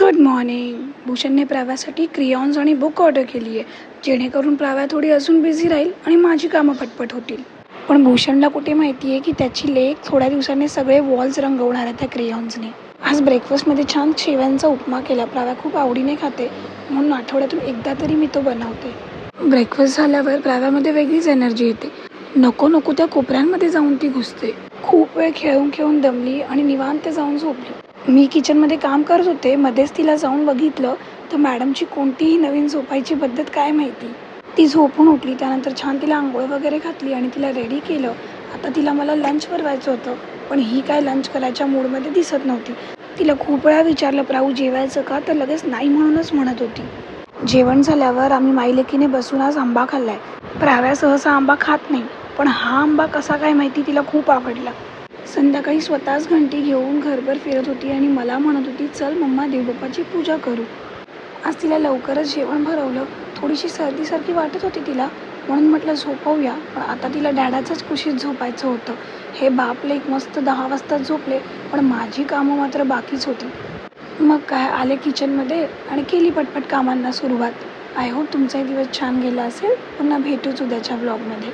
Good morning. भूषणने प्राव्यासाठी crayons आणि बुक ऑर्डर केली आहे, जेणेकरून प्राव्या थोडी अजून बिझी राहील आणि माझी कामं पटपट होतील. पण भूषणला कुठे माहिती आहे की त्याची लेक थोड्या दिवसांनी सगळे वॉल्स रंगवणार आहे त्या क्रियॉन्सने. आज ब्रेकफास्टमध्ये छान शेव्यांचा उपमा केला. प्राव्या खूप आवडीने खाते, म्हणून आठवड्यातून एकदा तरी मी तो बनवते. ब्रेकफास्ट झाल्यावर प्राव्यामध्ये वेगळीच एनर्जी येते. नको नको त्या कोपऱ्यांमध्ये जाऊन ती घुसते. खूप वेळ खेळून खेळून दमली आणि निवांत जाऊन झोपली. मी किचनमध्ये काम करत होते. मध्येच तिला जाऊन बघितलं तर मॅडमची कोणतीही नवीन झोपायची पद्धत काय माहिती. ती झोपून उठली. त्यानंतर छान तिला आंघोळ वगैरे घातली आणि तिला रेडी केलं. आता तिला मला लंच बनवायचं होतं, पण ही काय लंच करायच्या मूडमध्ये दिसत नव्हती. तिला खूप वेळा विचारलं, प्राऊ जेवायचं का, तर लगेच नाही म्हणूनच म्हणत होती. जेवण झाल्यावर आम्ही माईलेकीने बसून आज आंबा खाल्लाय. प्राव्या सहसा आंबा खात नाही, पण हा आंबा कसा काय माहिती तिला खूप आवडला. संध्याकाळी स्वतःच घंटी घेऊन घरभर फिरत होती आणि मला म्हणत होती, चल मम्मा देवबाप्पाची पूजा करू. आज तिला लवकरच जेवण भरवलं. थोडीशी सर्दीसारखी वाटत होती तिला, म्हणून म्हटलं झोपवूया. पण आता तिला डॅडाच्याच कुशीत झोपायचं होतं. हे बापले मस्त 10 वाजता झोपले, पण माझी कामं मात्र बाकीच होती. मग काय, आले किचनमध्ये आणि केली पटपट कामांना सुरुवात. आय होप तुमचाही दिवस छान गेला असेल. पुन्हा भेटूच उद्याच्या व्लॉगमध्ये.